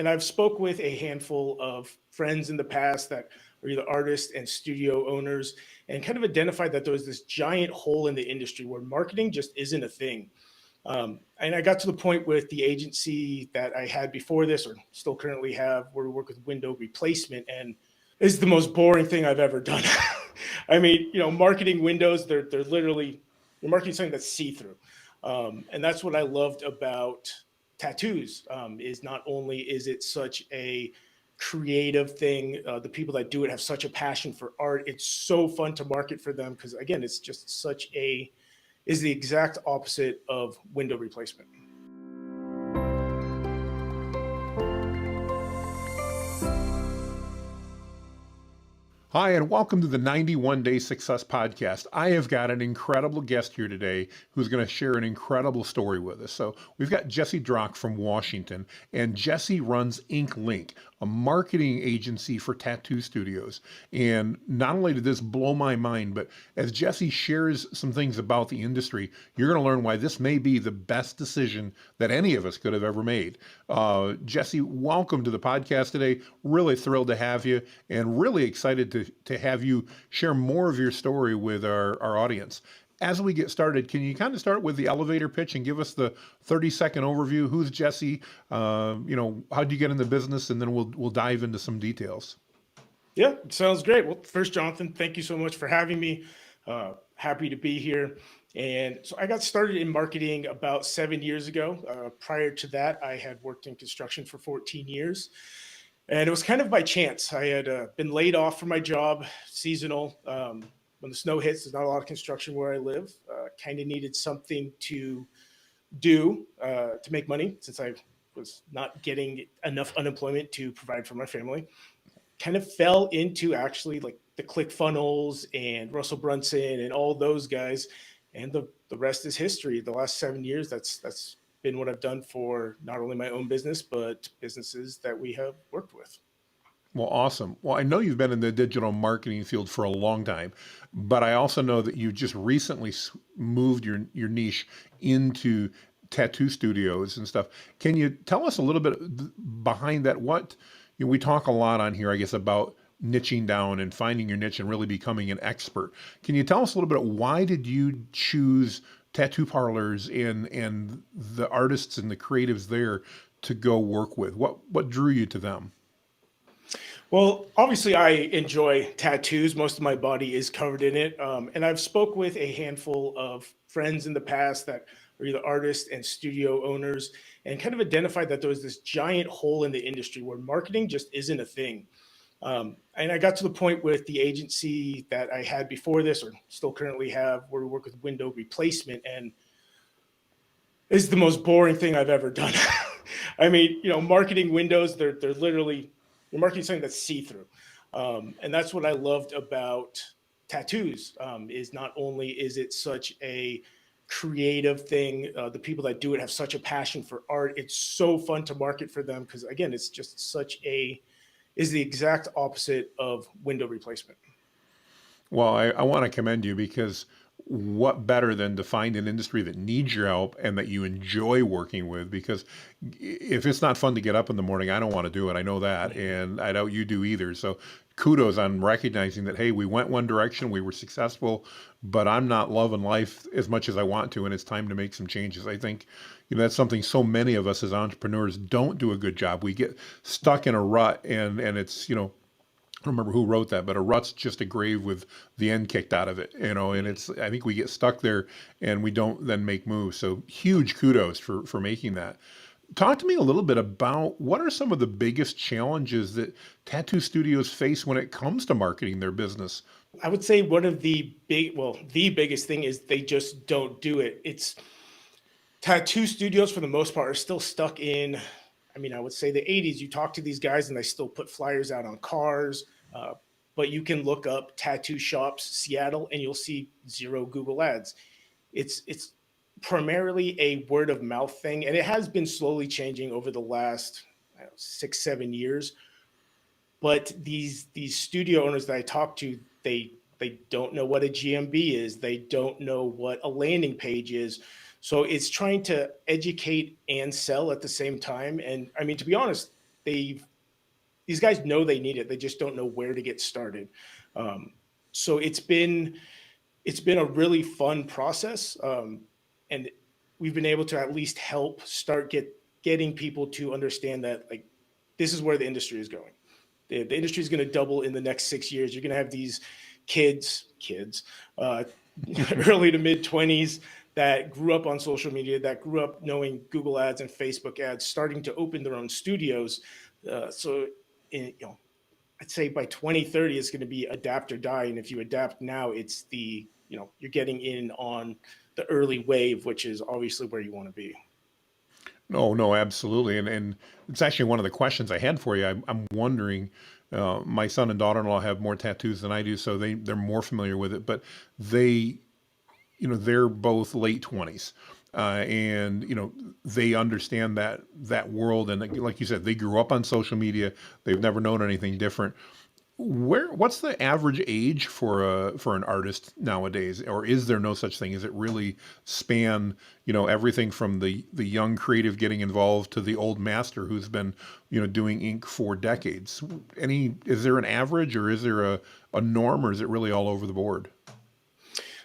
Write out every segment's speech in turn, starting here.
And I've spoke with a handful of friends in the past that are either artists and studio owners, and kind of identified that there was this giant hole in the industry where marketing just isn't a thing. And I got to the point with the agency that I had before this, or still currently have, where we work with window replacement, and it's the most boring thing I've ever done. I mean, marketing windows, they're literally, you're marketing something that's see through, and that's what I loved about tattoos. Is not only is it such a creative thing, the people that do it have such a passion for art. It's so fun to market for them because again, it's just such a is the exact opposite of window replacement. Hi, and welcome to the 91 Day Success Podcast. I have got an incredible guest here today who's going to share an incredible story with us. So, we've got Jesse Drach from Washington, and Jesse runs Ink Link, a marketing agency for tattoo studios. And not only did this blow my mind, but as Jesse shares some things about the industry, you're going to learn why this may be the best decision that any of us could have ever made. Jesse, welcome to the podcast today. Really thrilled to have you, and really excited to have you share more of your story with our audience. As we get started, can you kind of start with the elevator pitch and give us the 30-second overview? Who's Jesse? How'd you get in the business? And then we'll dive into some details. Yeah, sounds great. Well, first, Jonathan, thank you so much for having me. Happy to be here. And so I got started in marketing about 7 years ago. Prior to that, I had worked in construction for 14 years. And it was kind of by chance. I had been laid off from my job, seasonal. When the snow hits, there's not a lot of construction where I live. Kind of needed something to do to make money since I was not getting enough unemployment to provide for my family. Kind of fell into actually like the ClickFunnels and Russell Brunson and all those guys. And the rest is history. The last 7 years, that's been what I've done for not only my own business, but businesses that we have worked with. Well, awesome. Well, I know you've been in the digital marketing field for a long time, but I also know that you just recently moved your niche into tattoo studios and stuff. Can you tell us a little bit behind that? We talk a lot on here, I guess, about niching down and finding your niche and really becoming an expert. Can you tell us a little bit, why did you choose tattoo parlors and the artists and the creatives there to go work with? What drew you to them? Well, obviously, I enjoy tattoos. Most of my body is covered in it. And I've spoke with a handful of friends in the past that are either artists and studio owners, and kind of identified that there was this giant hole in the industry where marketing just isn't a thing. And I got to the point with the agency that I had before this, or still currently have, where we work with window replacement, and it's the most boring thing I've ever done. I mean, marketing windows, they're literally, you're marketing something that's see through, and that's what I loved about tattoos. Is not only is it such a creative thing, the people that do it have such a passion for art. It's so fun to market for them because again, it's just such a is the exact opposite of window replacement. Well, I want to commend you, because what better than to find an industry that needs your help and that you enjoy working with? Because if it's not fun to get up in the morning, I don't want to do it. I know that. And I doubt you do either. So kudos on recognizing that, hey, we went one direction, we were successful, but I'm not loving life as much as I want to. And it's time to make some changes. I think, that's something so many of us as entrepreneurs don't do a good job. We get stuck in a rut, and it's, I don't remember who wrote that, but a rut's just a grave with the end kicked out of it, and I think we get stuck there and we don't then make moves. So huge kudos for making that. Talk to me a little bit about what are some of the biggest challenges that tattoo studios face when it comes to marketing their business? I would say one of the biggest thing is they just don't do it. It's tattoo studios for the most part are still stuck in, I mean, I would say the 80s. You talk to these guys and they still put flyers out on cars, but you can look up tattoo shops Seattle and you'll see zero Google ads. It's primarily a word of mouth thing, and it has been slowly changing over the last, I don't know, 6-7 years. But these studio owners that I talk to, they don't know what a GMB is. They don't know what a landing page is. So it's trying to educate and sell at the same time. And I mean, to be honest, they've these guys know they need it. They just don't know where to get started. Um, so it's been a really fun process, and we've been able to at least help start getting people to understand that like this is where the industry is going. The industry is going to double in the next 6 years. You're going to have these kids, uh, early to mid 20s that grew up on social media, that grew up knowing Google ads and Facebook ads, starting to open their own studios. So, I'd say by 2030, it's going to be adapt or die. And if you adapt now, it's you're getting in on the early wave, which is obviously where you want to be. No, no, absolutely. And it's actually one of the questions I had for you. I'm wondering, my son and daughter-in-law have more tattoos than I do, so they're more familiar with it, but they, they're both late 20s. And they understand that world, and like you said, they grew up on social media. They've never known anything different. What's the average age for an artist nowadays, or is there no such thing? Is it really span, everything from the young creative getting involved to the old master who's been, doing ink for decades? Is there an average, or is there a norm, or is it really all over the board?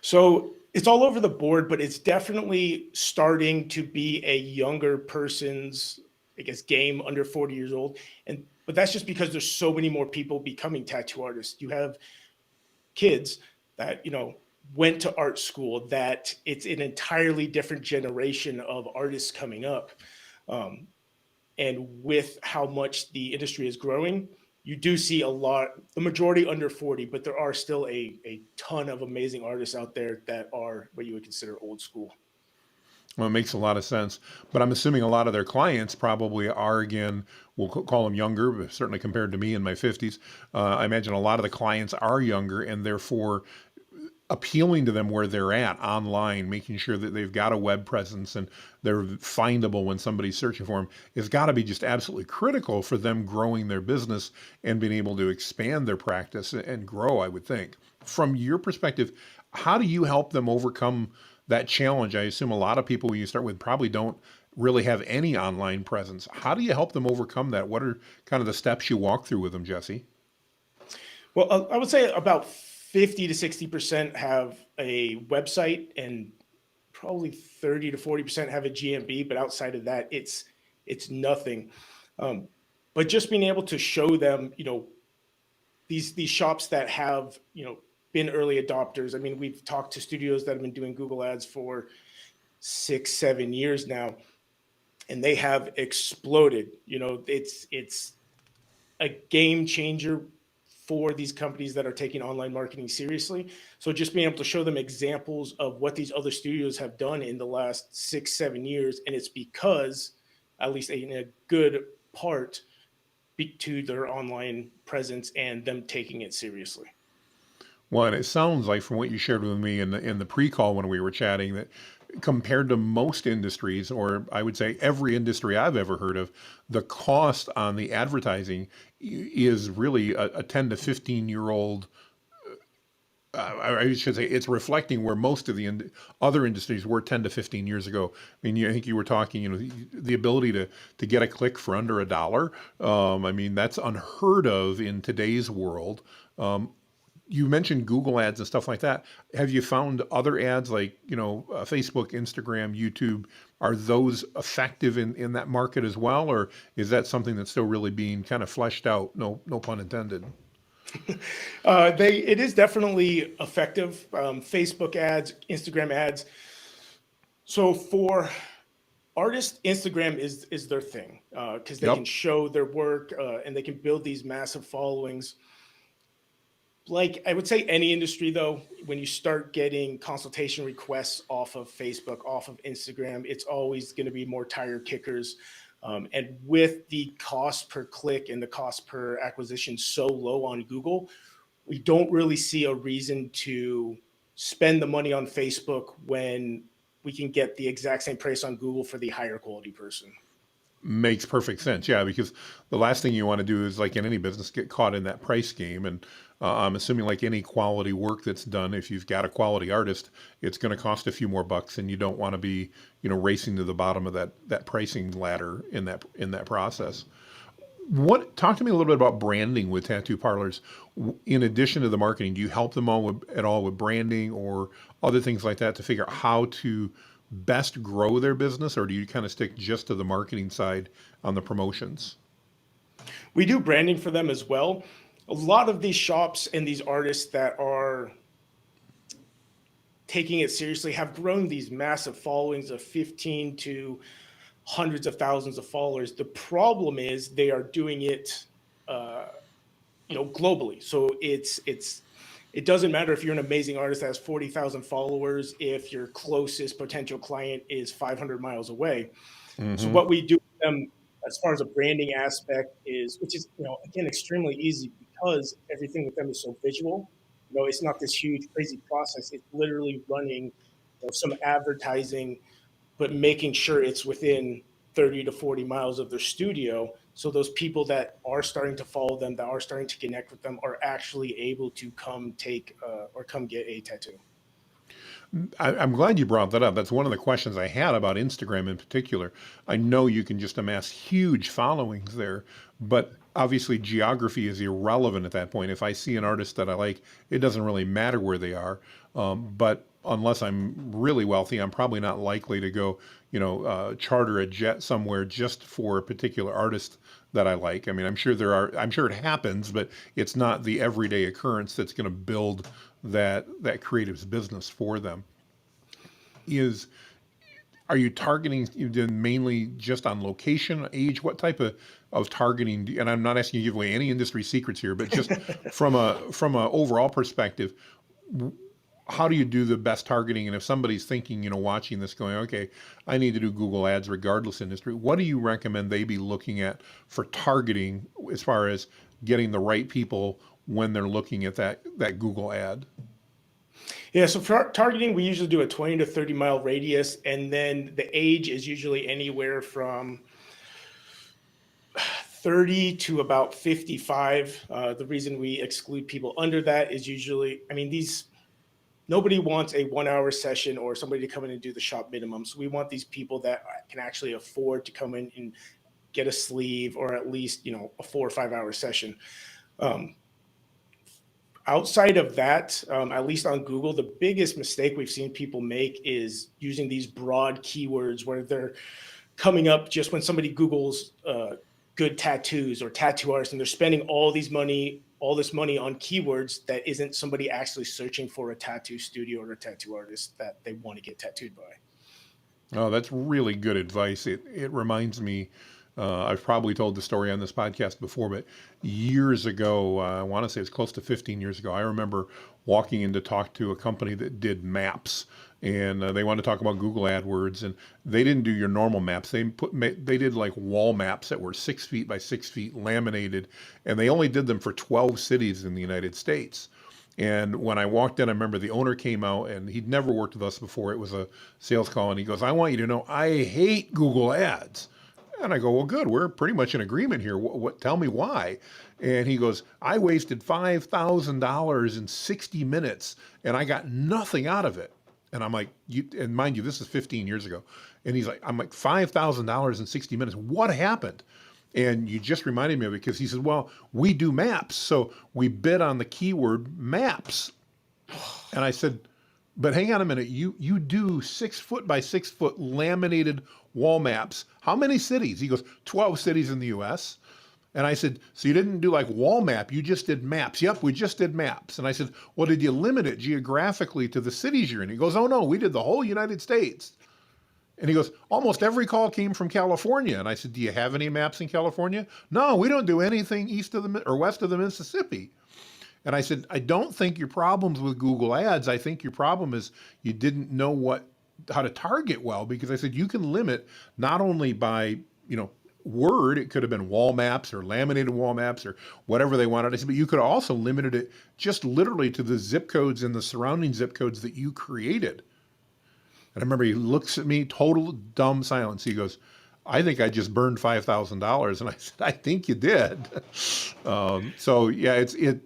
So it's all over the board, but it's definitely starting to be a younger person's, I guess, game under 40 years old. But that's just because there's so many more people becoming tattoo artists. You have kids that, went to art school, that it's an entirely different generation of artists coming up. Um, and with how much the industry is growing, you do see the majority under 40, but there are still a ton of amazing artists out there that are what you would consider old school. Well, it makes a lot of sense, but I'm assuming a lot of their clients probably are, again, we'll call them younger, but certainly compared to me in my 50s. I imagine a lot of the clients are younger, and therefore appealing to them where they're at online, making sure that they've got a web presence and they're findable when somebody's searching for them, has got to be just absolutely critical for them growing their business and being able to expand their practice and grow, I would think. From your perspective, how do you help them overcome that challenge? I assume a lot of people you start with probably don't really have any online presence. How do you help them overcome that? What are kind of the steps you walk through with them, Jesse? Well, I would say about 50 to 60% have a website, and probably 30 to 40% have a GMB. But outside of that, it's nothing. Um, but just being able to show them, these shops that have, been early adopters. I mean, we've talked to studios that have been doing Google ads for 6, 7 years now, and they have exploded. It's a game changer for these companies that are taking online marketing seriously. So just being able to show them examples of what these other studios have done in the last 6, 7 years, and it's because, at least in a good part, to their online presence and them taking it seriously. Well, and it sounds like from what you shared with me in the pre-call when we were chatting that compared to most industries, or I would say every industry I've ever heard of, the cost on the advertising is really a 10 to 15-year-old. I should say it's reflecting where most of the other industries were 10 to 15 years ago. I mean, I think you were talking, the ability to get a click for under $1. I mean, that's unheard of in today's world. You mentioned Google ads and stuff like that. Have you found other ads like, Facebook, Instagram, YouTube? Are those effective in that market as well? Or is that something that's still really being kind of fleshed out? No, no pun intended. It is definitely effective. Facebook ads, Instagram ads. So for artists, Instagram is their thing, because they can Yep. show their work, and they can build these massive followings. Like I would say any industry though, when you start getting consultation requests off of Facebook, off of Instagram, it's always going to be more tire kickers. And with the cost per click and the cost per acquisition so low on Google, we don't really see a reason to spend the money on Facebook when we can get the exact same price on Google for the higher quality person. Makes perfect sense. Yeah, because the last thing you want to do is, like in any business, get caught in that price game. And I'm assuming, like any quality work that's done, if you've got a quality artist, it's going to cost a few more bucks, and you don't want to be, racing to the bottom of that pricing ladder in that process. Talk to me a little bit about branding with tattoo parlors. In addition to the marketing, do you help them at all with branding or other things like that to figure out how to best grow their business, or do you kind of stick just to the marketing side on the promotions? We do branding for them as well. A lot of these shops and these artists that are taking it seriously have grown these massive followings of 15 to hundreds of thousands of followers. The problem is they are doing it, uh, globally. So it doesn't matter if you're an amazing artist that has 40,000 followers if your closest potential client is 500 miles away. So Hmm. what we do with them as far as a branding aspect is, which is, again, extremely easy because everything with them is so visual. It's not this huge crazy process. It's literally running, some advertising, but making sure it's within 30 to 40 miles of their studio. So those people that are starting to follow them, that are starting to connect with them, are actually able to come take or come get a tattoo. I'm glad you brought that up. That's one of the questions I had about Instagram in particular. I know you can just amass huge followings there, but obviously geography is irrelevant at that point. If I see an artist that I like, it doesn't really matter where they are. But unless I'm really wealthy, I'm probably not likely to go, charter a jet somewhere just for a particular artist that I like. I mean, I'm sure it happens, but it's not the everyday occurrence that's going to build that creative's business for them. Is Are you targeting you then mainly just on location, age? What type of targeting? And I'm not asking you to give away any industry secrets here, but just from a overall perspective, how do you do the best targeting? And if somebody's thinking, watching this, going, okay, I need to do Google Ads regardless industry, what do you recommend they be looking at for targeting as far as getting the right people when they're looking at that Google ad? Yeah, so for targeting, we usually do a 20 to 30-mile radius, and then the age is usually anywhere from 30 to about 55. The reason we exclude people under that is usually, I mean, nobody wants a 1 hour session or somebody to come in and do the shop minimum. So we want these people that can actually afford to come in and get a sleeve or at least, a 4 or 5 hour session. Um, Outside of that, at least on Google, the biggest mistake we've seen people make is using these broad keywords where they're coming up just when somebody Googles good tattoos or tattoo artists, and they're spending all this money on keywords that isn't somebody actually searching for a tattoo studio or a tattoo artist that they want to get tattooed by. Oh, that's really good advice. It reminds me. I've probably told the story on this podcast before, but years ago, I want to say it's close to 15 years ago. I remember walking in to talk to a company that did maps, and they wanted to talk about Google AdWords, and they didn't do your normal maps. They did like wall maps that were 6 feet by 6 feet, laminated, and they only did them for 12 cities in the United States. And when I walked in, I remember the owner came out and he'd never worked with us before. It was a sales call, and he goes, "I want you to know I hate Google Ads." And I go, "Well, good. We're pretty much in agreement here. Tell me why." And he goes, "I wasted $5,000 in 60 minutes and I got nothing out of it." And I'm like, and mind you, this is 15 years ago. And he's like, I'm like, $5,000 in 60 minutes. What happened? And you just reminded me of it because he said, "Well, we do maps. So we bid on the keyword maps." And I said, "But hang on a minute. You do 6 foot by 6 foot laminated wall maps. How many cities?" He goes, "12 cities in the US." And I said, "So you didn't do like wall map, you just did maps." "Yep, we just did maps." And I said, "Well, did you limit it geographically to the cities you're in?" He goes, "Oh no, we did the whole United States." And he goes, "Almost every call came from California." And I said, "Do you have any maps in California?" "No, we don't do anything east of the or west of the Mississippi." And I said, "I don't think your problem's with Google Ads. I think your problem is you didn't know how to target well." Because I said you can limit not only by, word, it could have been wall maps or laminated wall maps or whatever they wanted. I said, but you could also limited it just literally to the zip codes and the surrounding zip codes that you created. And I remember he looks at me, total dumb silence. He goes, "I think I just burned $5,000." And I said, "I think you did." So yeah, it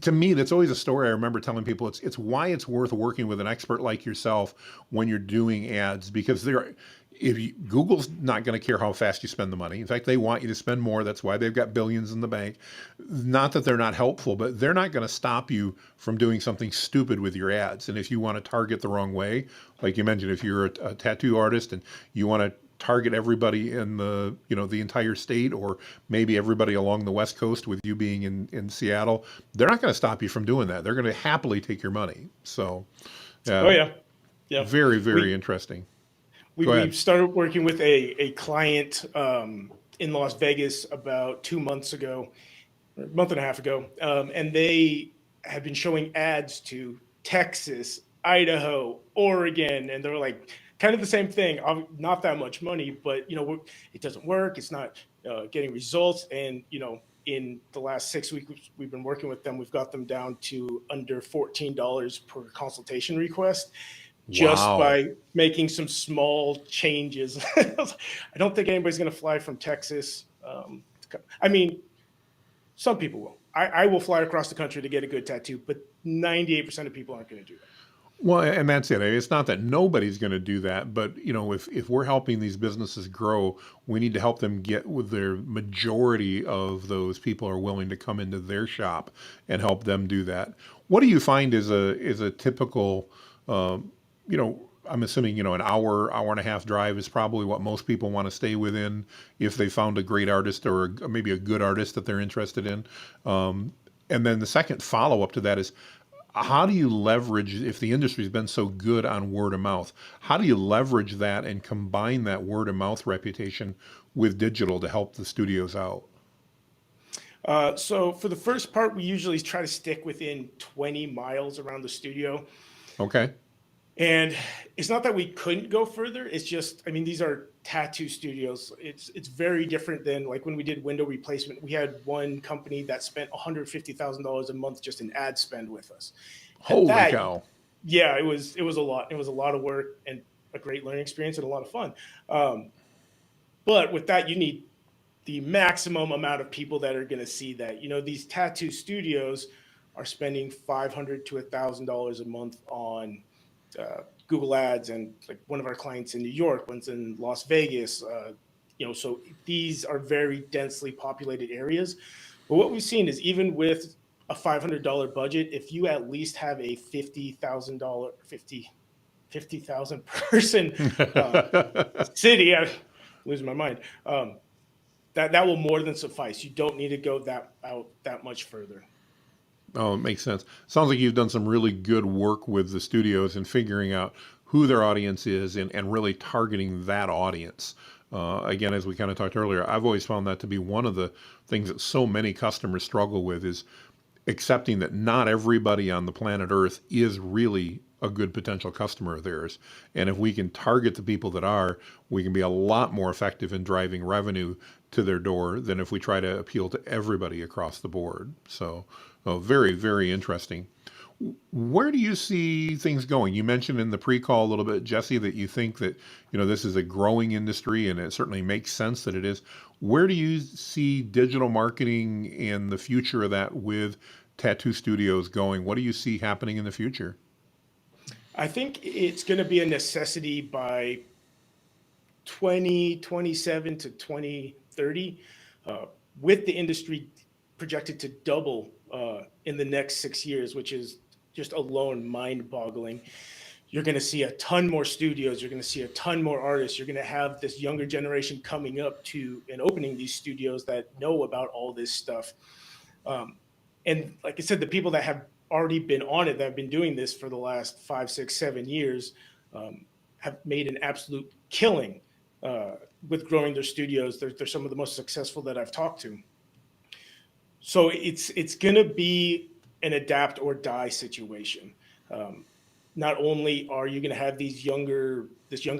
to me, that's always a story I remember telling people. It's why it's worth working with an expert like yourself when you're doing ads, because Google's not going to care how fast you spend the money. In fact, they want you to spend more. That's why they've got billions in the bank. Not that they're not helpful, but they're not going to stop you from doing something stupid with your ads. And if you want to target the wrong way, like you mentioned, if you're a tattoo artist and you want to target everybody in the entire state, or maybe everybody along the West Coast, with you being in Seattle, they're not going to stop you from doing that. They're going to happily take your money. So, Oh uh, yeah, yeah. very, very We interesting. we Go we ahead. started working with a client in Las Vegas about 2 months ago, or a month and a half ago, and they had been showing ads to Texas, Idaho, Oregon, and they're like kind of the same thing. Not that much money, but it doesn't work. It's not getting results, and in the last 6 weeks we've been working with them. We've got them down to under $14 per consultation request, just Wow. by making some small changes. I don't think anybody's going to fly from Texas. I mean, some people will. I will fly across the country to get a good tattoo, but 98% of people aren't going to do that. Well, and that's it. It's not that nobody's going to do that, but if we're helping these businesses grow, we need to help them get with their majority of those people are willing to come into their shop and help them do that. What do you find is a typical, I'm assuming an hour and a half drive is probably what most people want to stay within if they found a great artist, or maybe a good artist that they're interested in. And then the second follow up to that is, how do you leverage, if the industry's been so good on word of mouth, how do you leverage that and combine that word of mouth reputation with digital to help the studios out? So for the first part, we usually try to stick within 20 miles around the studio. Okay. And it's not that we couldn't go further. It's just, I mean, these are tattoo studios. It's very different than like when we did window replacement. We had one company that spent $150,000 a month just in ad spend with us. At Holy that, cow. yeah, it was a lot. It was a lot of work and a great learning experience and a lot of fun. Um, but with that, you need the maximum amount of people that are going to see that. These tattoo studios are spending $500 to $1,000 a month on Google Ads, and like one of our clients in New York, one's in Las Vegas. So these are very densely populated areas. But what we've seen is even with a $500 budget, if you at least have a $50,000, 50,000 person uh, city, I'm losing my mind. That will more than suffice. You don't need to go that much further. Oh, it makes sense. Sounds like you've done some really good work with the studios and figuring out who their audience is, and really targeting that audience. Again, as we kind of talked earlier, I've always found that to be one of the things that so many customers struggle with, is accepting that not everybody on the planet Earth is really a good potential customer of theirs. And if we can target the people that are, we can be a lot more effective in driving revenue to their door than if we try to appeal to everybody across the board. So, oh, very, very interesting. Where do you see things going? You mentioned in the pre-call a little bit, Jesse, that you think that this is a growing industry, and it certainly makes sense that it is. Where do you see digital marketing and the future of that with tattoo studios going? What do you see happening in the future? I think it's going to be a necessity by 2027 to 2030, uh, with the industry projected to double in the next 6 years, which is just alone mind boggling. You're going to see a ton more studios. You're going to see a ton more artists. You're going to have this younger generation coming up to and opening these studios that know about all this stuff. Um, and like I said, the people that have already been on it, that have been doing this for the last 5, 6, 7 years, um, have made an absolute killing uh, with growing their studios. They're some of the most successful that I've talked to. So it's going to be an adapt or die situation. Um, Not only are you going to have this younger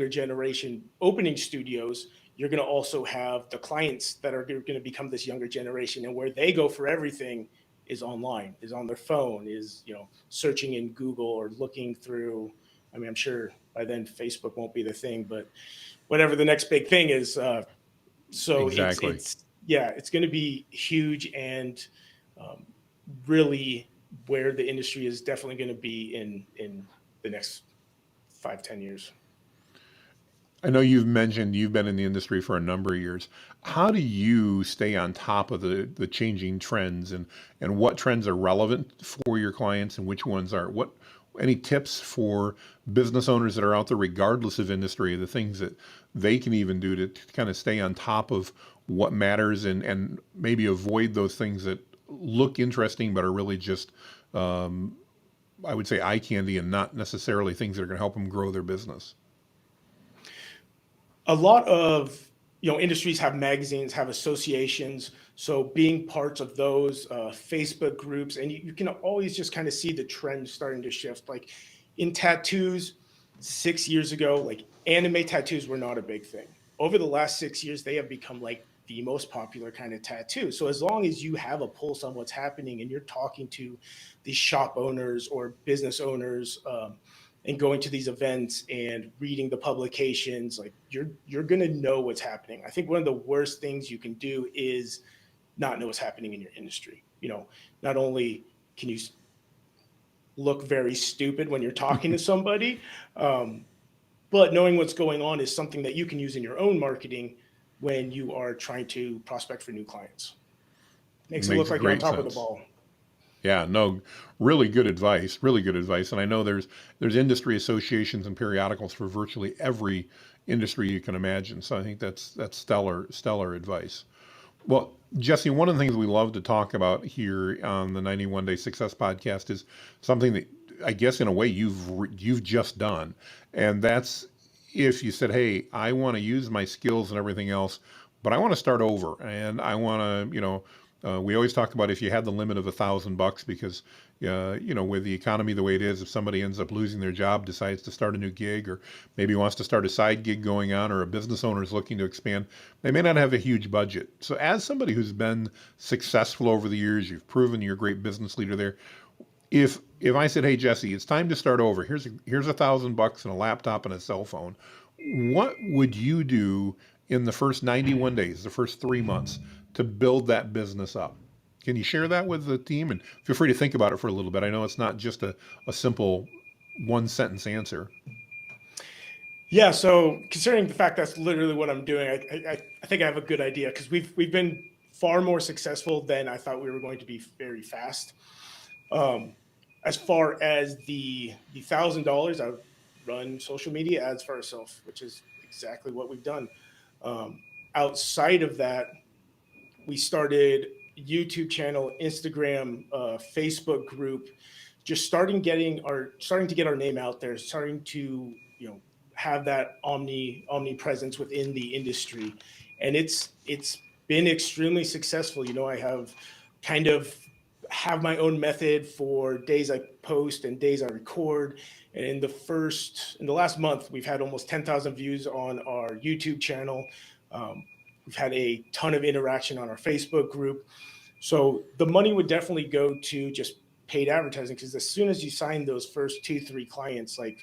generation opening studios, you're going to also have the clients that are going to become this younger generation, and where they go for everything is online, is on their phone, is searching in Google or looking through. I mean, I'm sure by then Facebook won't be the thing, but whatever the next big thing is. So it's Exactly. it's yeah, it's going to be huge, and um, really where the industry is definitely going to be in the next 5, 10 years. I know you've mentioned you've been in the industry for a number of years. How do you stay on top of the changing trends and what trends are relevant for your clients and which ones aren't? What any tips for business owners that are out there, regardless of industry, the things that they can even do to kind of stay on top of what matters and maybe avoid those things that look interesting but are really just, I would say, eye candy and not necessarily things that are going to help them grow their business? A lot of industries have magazines, have associations. So being parts of those Facebook groups, and you can always just kind of see the trend starting to shift. Like in tattoos, 6 years ago, like anime tattoos were not a big thing. Over the last 6 years, they have become like the most popular kind of tattoo. So as long as you have a pulse on what's happening and you're talking to these shop owners or business owners, and going to these events and reading the publications, like you're gonna know what's happening. I think one of the worst things you can do is not know what's happening in your industry. Not only can you look very stupid when you're talking to somebody, but knowing what's going on is something that you can use in your own marketing when you are trying to prospect for new clients. Makes it look Makes like you're on great top of the sense. ball. Yeah, no, really good advice, really good advice. And I know there's industry associations and periodicals for virtually every industry you can imagine. So I think that's stellar advice. Well, Jesse, one of the things we love to talk about here on the 91 Day Success Podcast is something that I guess in a way you've just done, and that's if you said, "Hey, I want to use my skills and everything else, but I want to start over, and I want to, we always talk about if you had the limit of $1,000 because, with the economy the way it is, if somebody ends up losing their job, decides to start a new gig, or maybe wants to start a side gig going on, or a business owner is looking to expand, they may not have a huge budget. So, as somebody who's been successful over the years, you've proven you're a great business leader there. If I said, "Hey Jesse, it's time to start over. Here's $1,000 and a laptop and a cell phone," what would you do in the first 91 days, the first 3 months, to build that business up? Can you share that with the team? And feel free to think about it for a little bit. I know it's not just a simple one sentence answer. Yeah, so considering the fact that's literally what I'm doing, I think I have a good idea because we've been far more successful than I thought we were going to be very fast. Um, as far as the $1,000, I would run social media ads for ourselves, which is exactly what we've done. Um, outside of that, we started YouTube channel, Instagram, Facebook group, just starting to get our name out there, starting to have that omnipresence within the industry, and it's been extremely successful. I kind of have my own method for days I post and days I record. And in the last month, we've had almost 10,000 views on our YouTube channel. We've had a ton of interaction on our Facebook group. So the money would definitely go to just paid advertising because as soon as you sign those first 2, 3 clients, like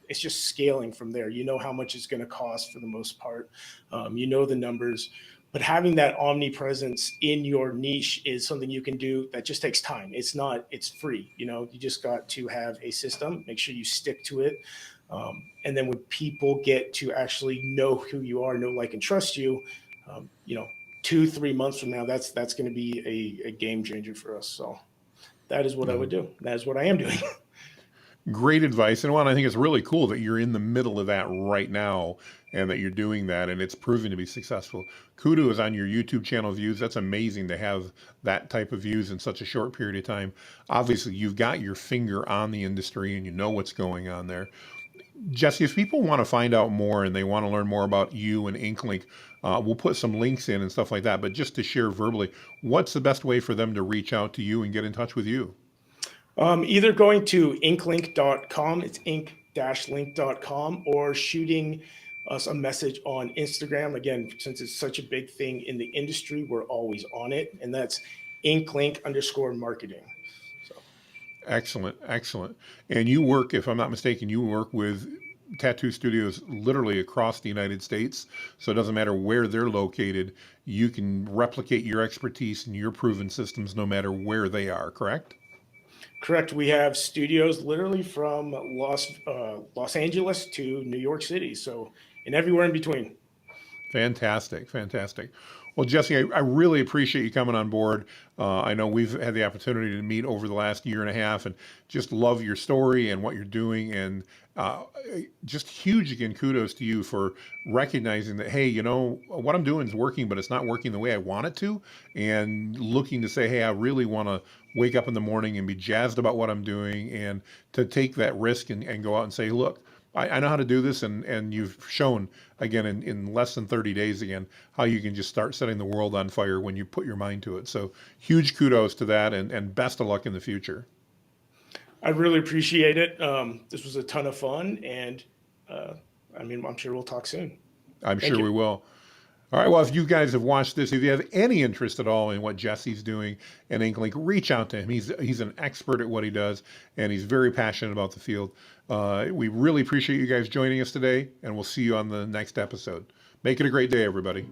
it's just scaling from there. You know how much it's going to cost for the most part. The numbers, but having that omnipresence in your niche is something you can do that just takes time. It's free. You just got to have a system, make sure you stick to it. And then when people get to actually know who you are, know, like, and trust you, um, you know, 2, 3 months from now, that's going to be a game changer for us. So that is what I would No. do. That is what I am doing. Great advice. And one, I think it's really cool that you're in the middle of that right now and that you're doing that and it's proving to be successful. Kudos on your YouTube channel views. That's amazing to have that type of views in such a short period of time. Obviously, you've got your finger on the industry and you know what's going on there. Jesse, if people want to find out more and they want to learn more about you and InkLink, we'll put some links in and stuff like that. But just to share verbally, what's the best way for them to reach out to you and get in touch with you? Either going to inklink.com, it's ink-link.com, or shooting us a message on Instagram. Again, since it's such a big thing in the industry, we're always on it. And that's inklink_marketing. So Excellent, excellent. And you work, if I'm not mistaken, you work with tattoo studios literally across the United States. So it doesn't matter where they're located, you can replicate your expertise and your proven systems no matter where they are, correct? correct. We have studios literally from Los Angeles to New York City. So and everywhere in between. Fantastic, fantastic. Well, Jesse, I really appreciate you coming on board. I know we've had the opportunity to meet over the last year and a half, and just love your story and what you're doing. And uh, just huge again, kudos to you for recognizing that, hey, you know, what I'm doing is working, but it's not working the way I want it to. And looking to say, hey, I really want to wake up in the morning and be jazzed about what I'm doing, and to take that risk and go out and say, look, I know how to do this, and you've shown again in less than 30 days again how you can just start setting the world on fire when you put your mind to it. So huge kudos to that, and best of luck in the future. I really appreciate it. This was a ton of fun, and uh, I mean, I'm sure we'll talk soon. I'm Thank sure you. we will. All right. Well, if you guys have watched this, if you have any interest at all in what Jesse's doing and Inklink, reach out to him. He's an expert at what he does, and he's very passionate about the field. We really appreciate you guys joining us today, and we'll see you on the next episode. Make it a great day, everybody.